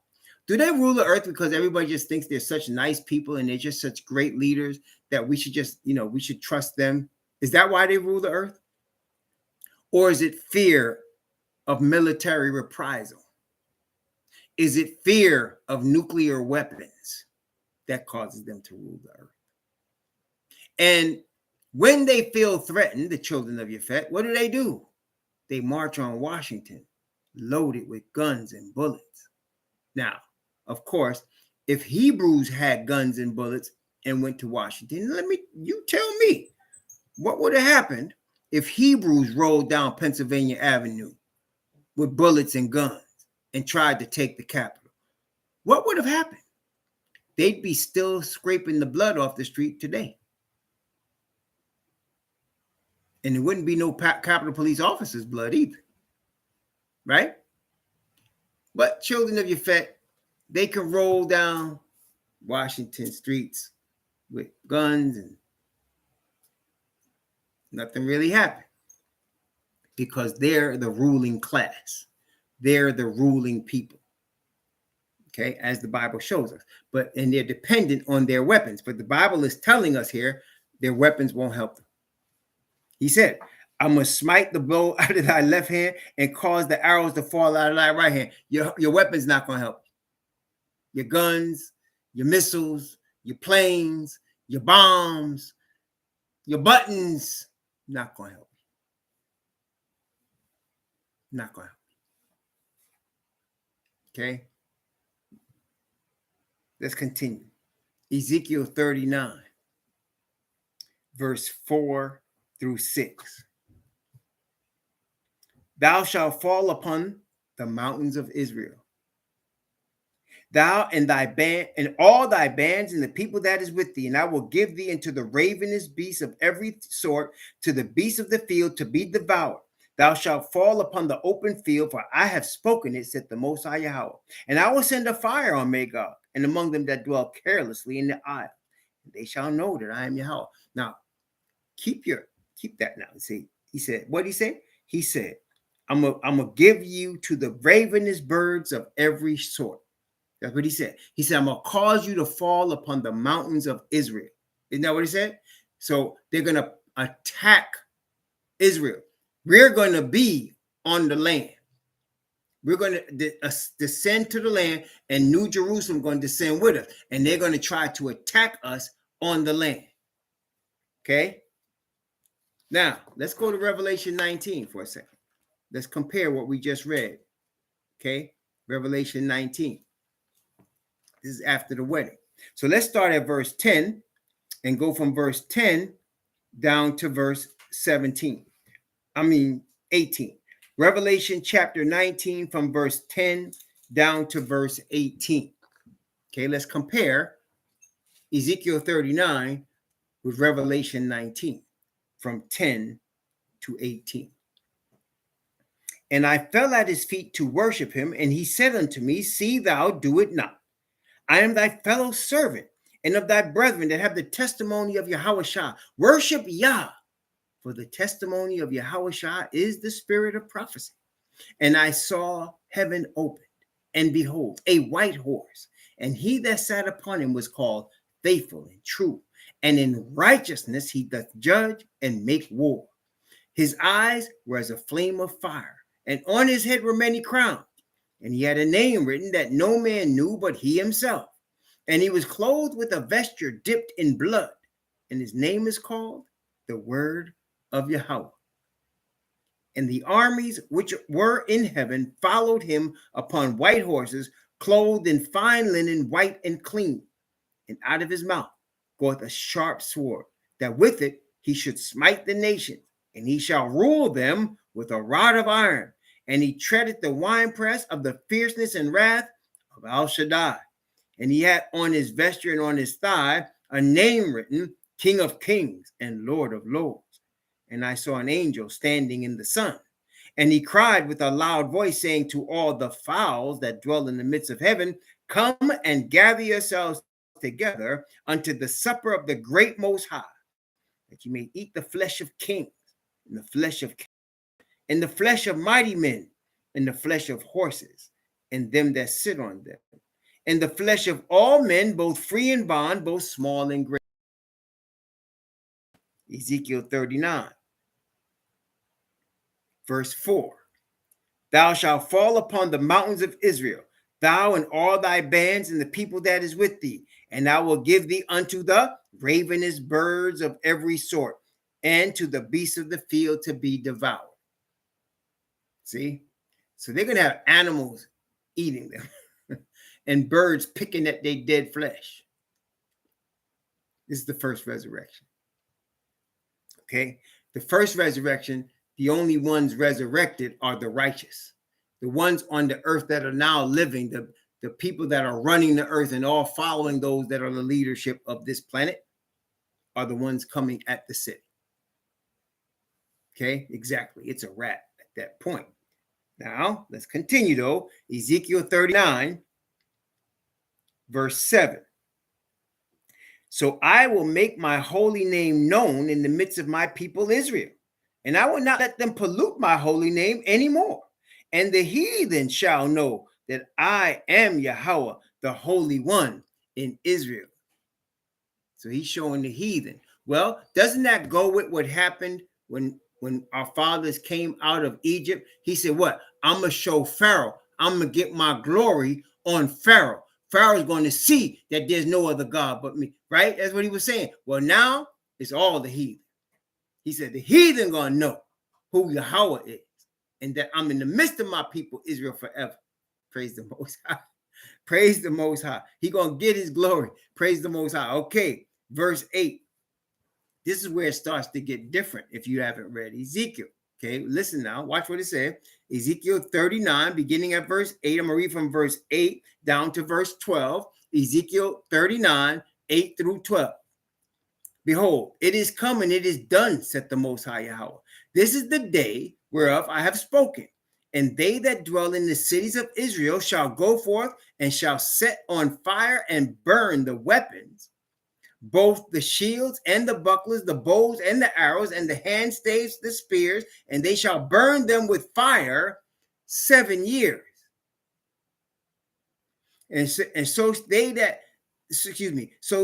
Do they rule the earth because everybody just thinks they're such nice people and they're just such great leaders that we should just, we should trust them? Is that why they rule the earth? Or is it fear of military reprisal? Is it fear of nuclear weapons that causes them to rule the earth? And when they feel threatened, the children of Yahweh, what do? They march on Washington, loaded with guns and bullets. Now, of course, if Hebrews had guns and bullets and went to Washington, you tell me, what would have happened if Hebrews rolled down Pennsylvania Avenue with bullets and guns and tried to take the Capitol? What would have happened? They'd be still scraping the blood off the street today. And there wouldn't be no Capitol Police officers' blood either. Right? But children of Yahweh, they can roll down Washington streets with guns and nothing really happened, because they're the ruling class. They're the ruling people. Okay, as the Bible shows us. And they're dependent on their weapons. But the Bible is telling us here, their weapons won't help them. He said, I'm going to smite the bow out of thy left hand and cause the arrows to fall out of thy right hand. Your weapon's not going to help. Your guns, your missiles, your planes, your bombs, your buttons, not going to help. Not going to help. Okay? Let's continue. Ezekiel 39, verse 4 through 6. Thou shalt fall upon the mountains of Israel, thou and thy band, and all thy bands, and the people that is with thee, and I will give thee into the ravenous beasts of every sort, to the beasts of the field, to be devoured. Thou shalt fall upon the open field, for I have spoken it, said the Most High Yahweh. And I will send a fire on Magog, and among them that dwell carelessly in the isle. And they shall know that I am Yahweh. Now, keep that now. See, he said, what did he say? He said, I'm gonna give you to the ravenous birds of every sort. That's what he said. He said, I'm going to cause you to fall upon the mountains of Israel. Isn't that what he said? So they're going to attack Israel. We're going to be on the land. We're going to descend to the land, and New Jerusalem going to descend with us. And they're going to try to attack us on the land. Okay? Now, let's go to Revelation 19 for a second. Let's compare what we just read. Okay? Revelation 19. This is after the wedding. So let's start at verse 10 and go from verse 10 down to verse 18. Revelation chapter 19 from verse 10 down to verse 18. Okay, let's compare Ezekiel 39 with Revelation 19 from 10 to 18. And I fell at his feet to worship him, and he said unto me, see thou do it not. I am thy fellow servant and of thy brethren that have the testimony of YHWH. Worship Yah, for the testimony of YHWH is the spirit of prophecy. And I saw heaven opened, and behold, a white horse, and he that sat upon him was called Faithful and True, and in righteousness he doth judge and make war. His eyes were as a flame of fire, and on his head were many crowns. And he had a name written that no man knew but he himself. And he was clothed with a vesture dipped in blood. And his name is called the Word of Yahweh. And the armies which were in heaven followed him upon white horses, clothed in fine linen, white and clean. And out of his mouth goeth a sharp sword, that with it he should smite the nations. And he shall rule them with a rod of iron. And he treadeth the winepress of the fierceness and wrath of El Shaddai. And he had on his vesture and on his thigh a name written, King of Kings and Lord of Lords. And I saw an angel standing in the sun. And he cried with a loud voice, saying to all the fowls that dwell in the midst of heaven, come and gather yourselves together unto the supper of the great Most High, that you may eat the flesh of kings, and the flesh of and the flesh of mighty men, and the flesh of horses, and them that sit on them, and the flesh of all men, both free and bond, both small and great. Ezekiel 39, verse 4. Thou shalt fall upon the mountains of Israel, thou and all thy bands and the people that is with thee, and I will give thee unto the ravenous birds of every sort, and to the beasts of the field to be devoured. See? So they're going to have animals eating them and birds picking at their dead flesh. This is the first resurrection. Okay? The first resurrection, the only ones resurrected are the righteous. The ones on the earth that are now living, the people that are running the earth and all following those that are the leadership of this planet are the ones coming at the city. Okay? Exactly. It's a wrap at that point. Now, let's continue though. Ezekiel 39, verse 7. So I will make my holy name known in the midst of my people Israel, and I will not let them pollute my holy name anymore. And the heathen shall know that I am Yahweh, the Holy One in Israel. So he's showing the heathen. Well, doesn't that go with what happened when our fathers came out of Egypt? He said, what? I'm going to show Pharaoh. I'm going to get my glory on Pharaoh. Pharaoh's going to see that there's no other God but me, right? That's what he was saying. Well, now it's all the heathen. He said the heathen going to know who Yahweh is and that I'm in the midst of my people, Israel, forever. Praise the Most High. Praise the Most High. He going to get his glory. Praise the Most High. Okay, verse 8. This is where it starts to get different if you haven't read Ezekiel. Okay, listen now. Watch what it says. Ezekiel 39, beginning at verse 8. I'm going to read from verse 8 down to verse 12. Ezekiel 39, 8 through 12. Behold, it is come and it is done, said the Most High Yahweh. This is the day whereof I have spoken. And they that dwell in the cities of Israel shall go forth and shall set on fire and burn the weapons, both the shields and the bucklers, the bows and the arrows, and the hand staves, the spears, and they shall burn them with fire 7 years. So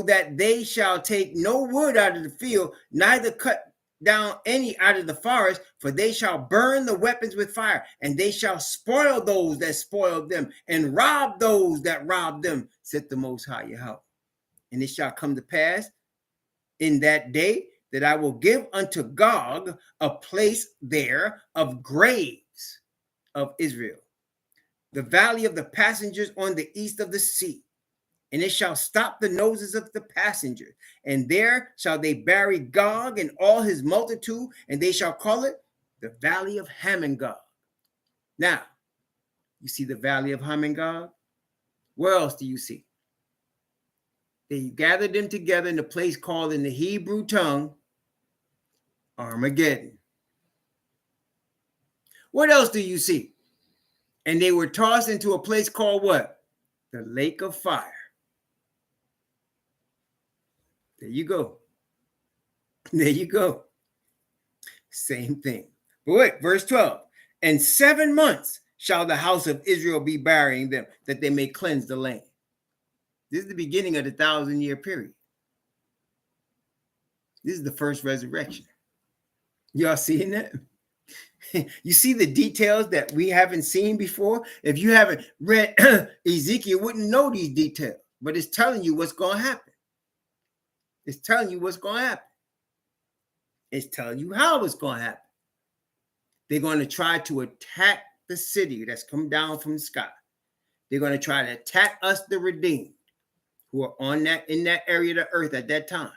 that they shall take no wood out of the field, neither cut down any out of the forest, for they shall burn the weapons with fire, and they shall spoil those that spoiled them, and rob those that robbed them, said the Most High Yahweh. And it shall come to pass in that day that I will give unto Gog a place there of graves of Israel, the valley of the passengers on the east of the sea. And it shall stop the noses of the passengers. And there shall they bury Gog and all his multitude, and they shall call it the valley of Hamon-Gog. Now, you see the valley of Hamon-Gog? Where else do you see? They gathered them together in a place called in the Hebrew tongue Armageddon. What else do you see? And they were tossed into a place called what? The lake of fire. There you go. There you go. Same thing. But wait, verse 12. And 7 months shall the house of Israel be burying them, that they may cleanse the land. This is the beginning of the 1,000-year period. This is the first resurrection. Y'all seeing that? You see the details that we haven't seen before? If you haven't read Ezekiel, you wouldn't know these details, but it's telling you what's going to happen. It's telling you what's going to happen. It's telling you how it's going to happen. They're going to try to attack the city that's come down from the sky. They're going to try to attack us, the redeemed, who are in that area of the earth at that time.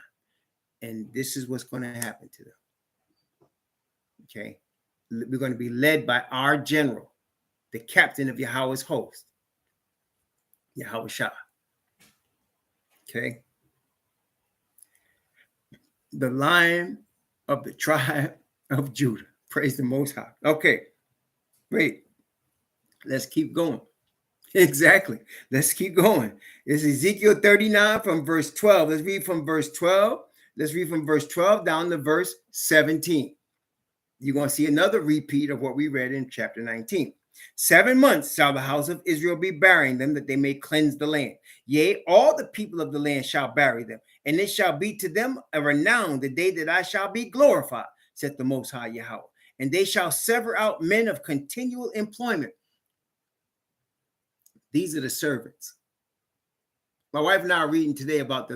And this is what's going to happen to them. Okay? We're going to be led by our general, the captain of Yahweh's host, YHWH. Okay? The Lion of the tribe of Judah. Praise the Most High. Okay. Wait. Let's keep going. Exactly. Let's keep going. It's Ezekiel 39 from verse 12. Let's read from verse 12. Let's read from verse 12 down to verse 17. You're going to see another repeat of what we read in chapter 19. 7 months shall the house of Israel be burying them, that they may cleanse the land. Yea, all the people of the land shall bury them, and it shall be to them a renown the day that I shall be glorified, said the Most High Yahweh. And they shall sever out men of continual employment These are the servants. My wife and I are reading today about the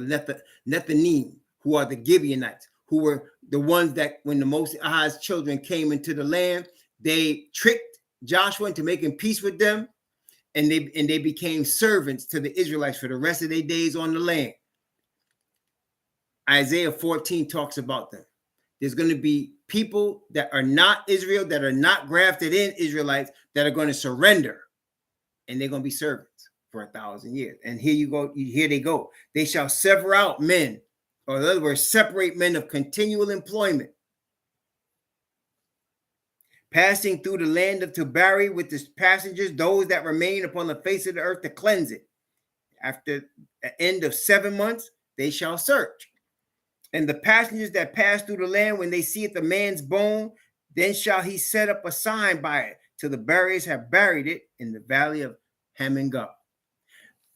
Nethanim, who are the Gibeonites, who were the ones that when the Most High's children came into the land, they tricked Joshua into making peace with them, and they became servants to the Israelites for the rest of their days on the land. Isaiah 14 talks about them. There's going to be people that are not Israel, that are not grafted in Israelites, that are going to surrender, and they're going to be servants for 1,000 years. And here you go, here they go. They shall sever out men, or in other words, separate men of continual employment, passing through the land of Tubari with the passengers, those that remain upon the face of the earth to cleanse it. After the end of 7 months, they shall search. And the passengers that pass through the land, when they see it, the man's bone, then shall he set up a sign by it, till the buriers have buried it in the valley of Hamon-Gog.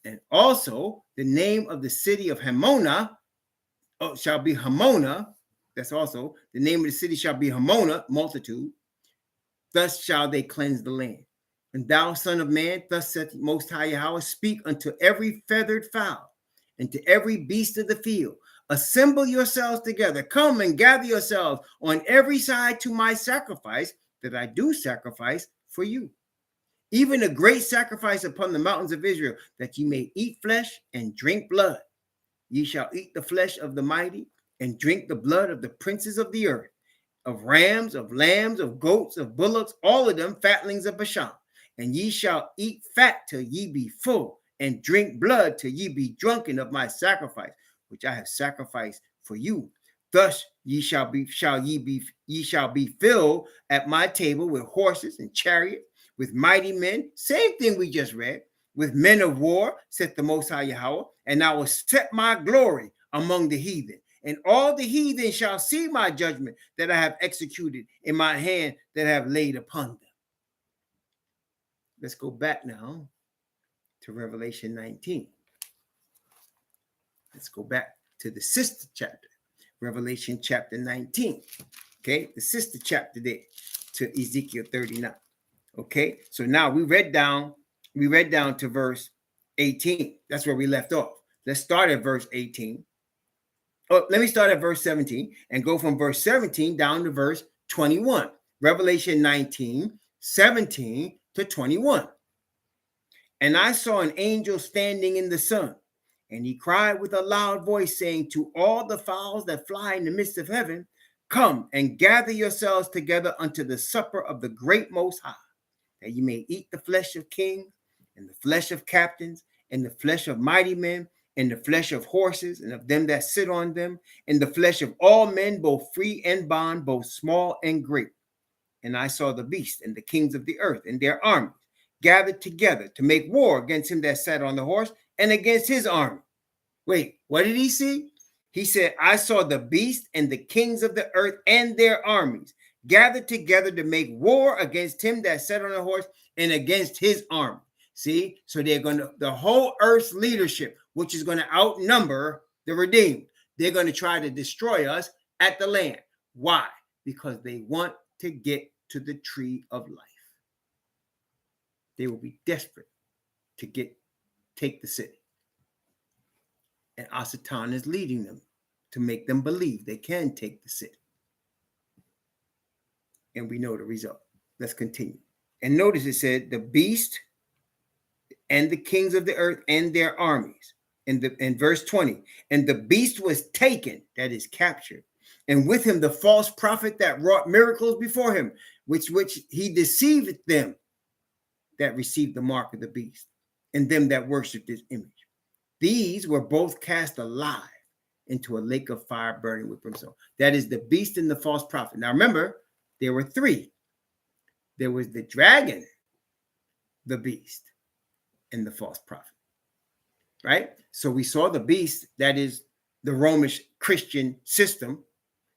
And also the name of the city of Hamona shall be Hamona. That's also the name of the city shall be Hamona, multitude. Thus shall they cleanse the land. And thou, son of man, thus saith the Most High Yahweh, speak unto every feathered fowl and to every beast of the field. Assemble yourselves together. Come and gather yourselves on every side to my sacrifice that I do sacrifice for you. Even a great sacrifice upon the mountains of Israel, that ye may eat flesh and drink blood. Ye shall eat the flesh of the mighty and drink the blood of the princes of the earth, of rams, of lambs, of goats, of bullocks, all of them fatlings of Bashan. And ye shall eat fat till ye be full, and drink blood till ye be drunken of my sacrifice, which I have sacrificed for you. Thus ye shall be filled at my table with horses and chariots, with mighty men. Same thing we just read. With men of war, saith the Most High Yahweh, and I will set my glory among the heathen. And all the heathen shall see my judgment that I have executed in my hand that I have laid upon them. Let's go back now to Revelation 19. Let's go back to the sister chapter, Revelation chapter 19. Okay, the sister chapter there to Ezekiel 39. Okay, so now we read down to verse 18. That's where we left off. Let's start at verse 18. Oh, let me start at verse 17 and go from verse 17 down to verse 21. Revelation 19, 17 to 21. And I saw an angel standing in the sun, and he cried with a loud voice, saying to all the fowls that fly in the midst of heaven, come and gather yourselves together unto the supper of the great Most High, that you may eat the flesh of kings, and the flesh of captains, and the flesh of mighty men, and the flesh of horses, and of them that sit on them, and the flesh of all men, both free and bond, both small and great. And I saw the beast and the kings of the earth and their armies gathered together to make war against him that sat on the horse and against his army. Wait, what did he see? He said, I saw the beast and the kings of the earth and their armies gathered together to make war against him that sat on the horse and against his army. See, so they're going to, the whole earth's leadership, which is going to outnumber the redeemed, they're going to try to destroy us at the land. Why? Because they want to get to the tree of life. They will be desperate to take the city. And Asatan is leading them to make them believe they can take the city. And we know the result. Let's continue. And notice it said the beast and the kings of the earth and their armies. In verse 20, and the beast was taken, that is captured, and with him the false prophet that wrought miracles before him, which he deceived them that received the mark of the beast, and them that worshiped his image. These were both cast alive into a lake of fire burning with brimstone. That is the beast and the false prophet. Now remember, there were three. There was the dragon, the beast, and the false prophet. Right? So we saw the beast, that is the Romish Christian system.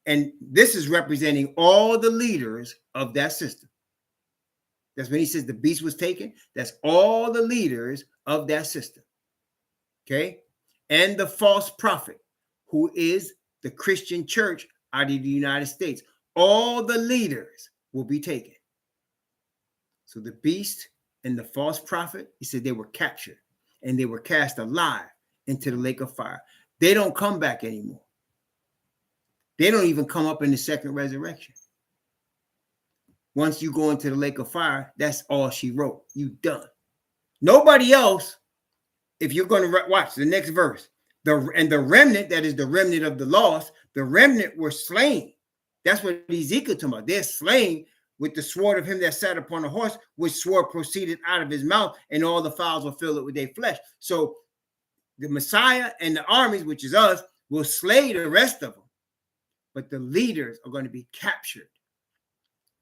And this is representing all the leaders of that system. That's when he says the beast was taken. That's all the leaders of that system. Okay? And the false prophet, who is the Christian church out of the United States. All the leaders will be taken. So the beast and the false prophet, he said they were captured and they were cast alive into the lake of fire. They don't come back anymore. They don't even come up in the second resurrection. Once you go into the lake of fire, that's all she wrote. You done. Nobody else, if you're going to watch the next verse, the remnant, that is the remnant of the lost, the remnant were slain. That's what Ezekiel talking about. They're slain with the sword of him that sat upon a horse, which sword proceeded out of his mouth, and all the fowls will fill it with their flesh. So the Messiah and the armies, which is us, will slay the rest of them. But the leaders are going to be captured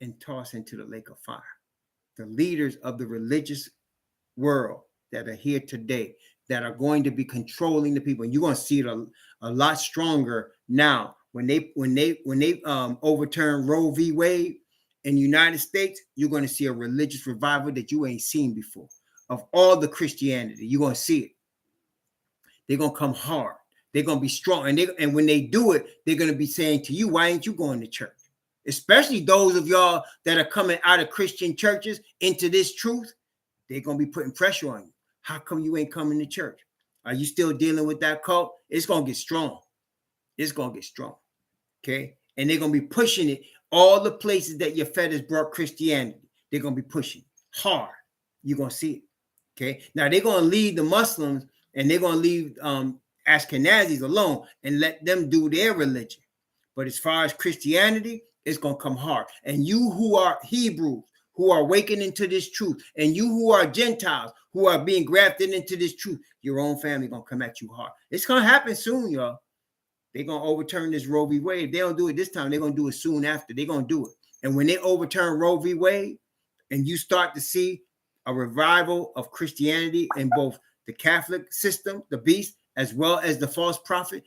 and tossed into the lake of fire. The leaders of the religious world that are here today, that are going to be controlling the people. And you're going to see it a lot stronger now. When they overturn Roe v. Wade in the United States, you're going to see a religious revival that you ain't seen before. Of all the Christianity, you're going to see it. They're going to come hard. They're going to be strong. And when they do it, they're going to be saying to you, why ain't you going to church? Especially those of y'all that are coming out of Christian churches into this truth, they're going to be putting pressure on you. How come you ain't coming to church? Are you still dealing with that cult? It's going to get strong. It's going to get strong. Okay? And they're going to be pushing it. All the places that your fetish brought Christianity, they're going to be pushing hard. You're going to see it. Okay? Now, they're going to leave the Muslims and they're going to leave Ashkenazis alone and let them do their religion. But as far as Christianity, it's going to come hard. And you who are Hebrews, who are awakening to this truth, and you who are Gentiles, who are being grafted into this truth, your own family going to come at you hard. It's going to happen soon, y'all. They're going to overturn this Roe v. Wade. If they don't do it this time, they're going to do it soon after. They're going to do it. And when they overturn Roe v. Wade, and you start to see a revival of Christianity in both the Catholic system, the beast, as well as the false prophet,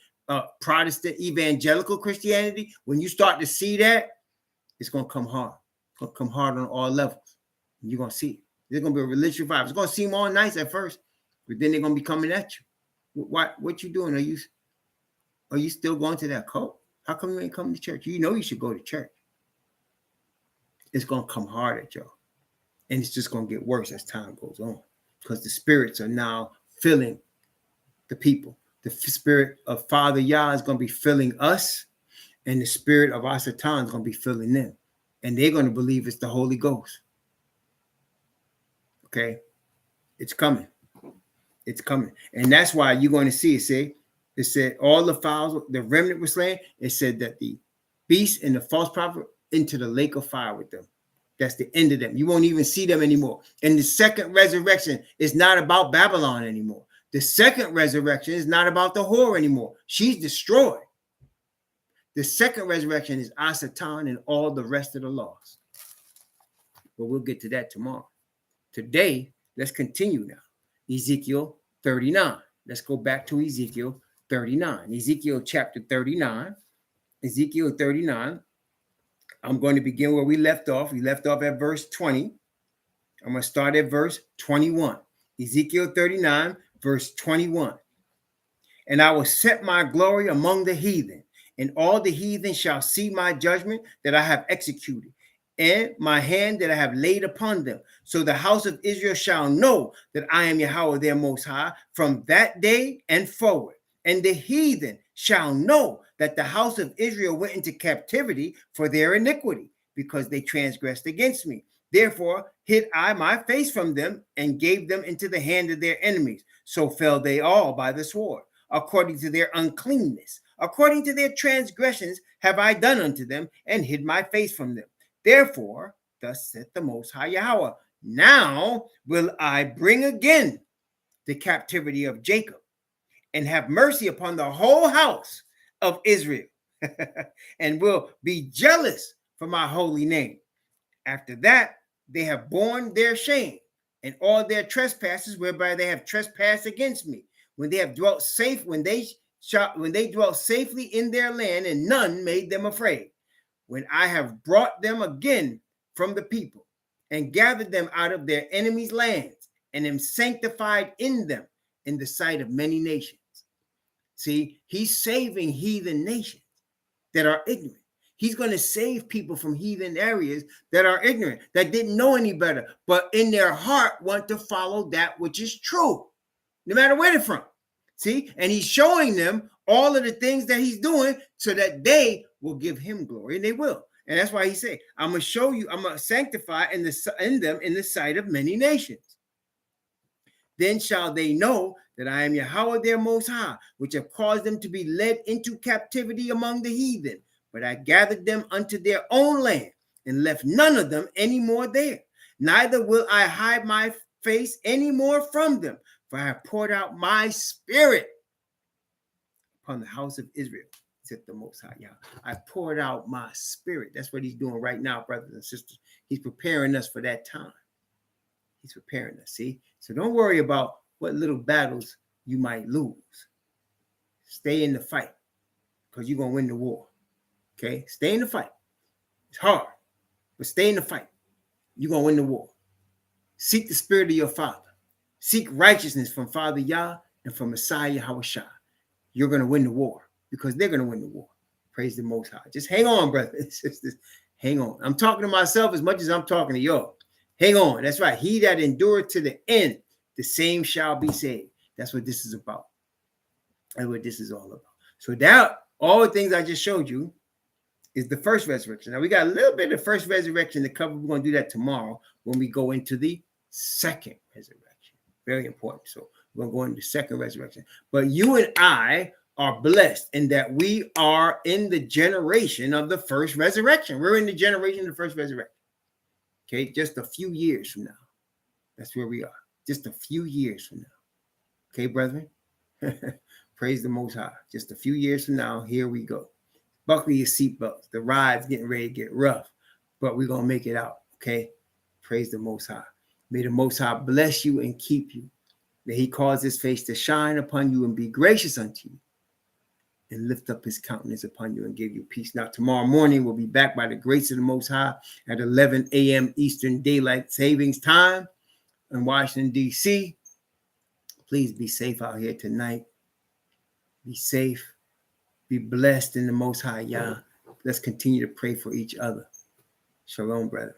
Protestant evangelical Christianity, when you start to see that, it's going to come hard. It's going to come hard on all levels. You're going to see it. There's going to be a religious revival. It's going to seem all nice at first, but then they're going to be coming at you. What you doing? Are you still going to that cult? How come you ain't coming to church? You know you should go to church. It's going to come hard at y'all. And it's just going to get worse as time goes on, because the spirits are now filling the people. The spirit of Father Yah is going to be filling us, and the spirit of Asatan is going to be filling them. And they're going to believe it's the Holy Ghost. Okay? It's coming. It's coming. And that's why you're going to see it. See, it said all the fowls, the remnant was slain. It said that the beast and the false prophet into the lake of fire with them. That's the end of them. You won't even see them anymore. And the second resurrection is not about Babylon anymore. The second resurrection is not about the whore anymore. She's destroyed. The second resurrection is Asatan and all the rest of the lost. But we'll get to that tomorrow. Today, let's continue now. Ezekiel 39. Let's go back to Ezekiel 39. Ezekiel chapter 39. Ezekiel 39. I'm going to begin where we left off. We left off at verse 20. I'm going to start at verse 21. Ezekiel 39, verse 21. And I will set my glory among the heathen, and all the heathen shall see my judgment that I have executed, and my hand that I have laid upon them. So the house of Israel shall know that I am Yahweh their Most High from that day and forward. And the heathen shall know that the house of Israel went into captivity for their iniquity, because they transgressed against me. Therefore hid I my face from them and gave them into the hand of their enemies. So fell they all by the sword, according to their uncleanness. According to their transgressions have I done unto them, and hid my face from them. Therefore, thus saith the Most High Yahweh, now will I bring again the captivity of Jacob, and have mercy upon the whole house of Israel, and will be jealous for my holy name. After that, they have borne their shame and all their trespasses whereby they have trespassed against me, when they have dwelt safe, when they dwelt safely in their land, and none made them afraid. When I have brought them again from the people, and gathered them out of their enemies' lands, and am sanctified in them in the sight of many nations. See, he's saving heathen nations that are ignorant. He's going to save people from heathen areas that are ignorant, that didn't know any better, but in their heart want to follow that which is true, no matter where they're from. See, and he's showing them all of the things that he's doing so that they will give him glory, and they will. And that's why he said, I'm going to show you, I'm going to sanctify in them in the sight of many nations. Then shall they know that I am Yahweh their Most High, which have caused them to be led into captivity among the heathen. But I gathered them unto their own land, and left none of them any more there. Neither will I hide my face any more from them, for I have poured out my spirit upon the house of Israel, said the Most High Yahweh. I poured out my spirit. That's what he's doing right now, brothers and sisters. He's preparing us for that time. He's preparing us, see? So don't worry about what little battles you might lose. Stay in the fight, because you're going to win the war. Okay? Stay in the fight. It's hard, but stay in the fight. You're going to win the war. Seek the spirit of your Father. Seek righteousness from Father Yah and from Messiah YHWH. You're going to win the war, because they're going to win the war. Praise the Most High. Just hang on, brothers and sisters. Hang on. I'm talking to myself as much as I'm talking to y'all. Hang on. That's right. He that endureth to the end, the same shall be saved. That's what this is about. That's what this is all about. So that, all the things I just showed you, is the first resurrection. Now, we got a little bit of the first resurrection to cover. We're going to do that tomorrow when we go into the second resurrection. Very important. So we're going to go into the second resurrection. But you and I are blessed in that we are in the generation of the first resurrection. We're in the generation of the first resurrection. Okay, just a few years from now. That's where we are. Just a few years from now. Okay, brethren? Praise the Most High. Just a few years from now, here we go. Buckle your seatbelts. The ride's getting ready to get rough, but we're going to make it out, okay? Praise the Most High. May the Most High bless you and keep you. May he cause his face to shine upon you and be gracious unto you, and lift up his countenance upon you and give you peace. Now, tomorrow morning, we'll be back by the grace of the Most High at 11 a.m. Eastern Daylight Savings Time in Washington, D.C. Please be safe out here tonight. Be safe. Be blessed in the Most High Yah. Let's continue to pray for each other. Shalom, brother.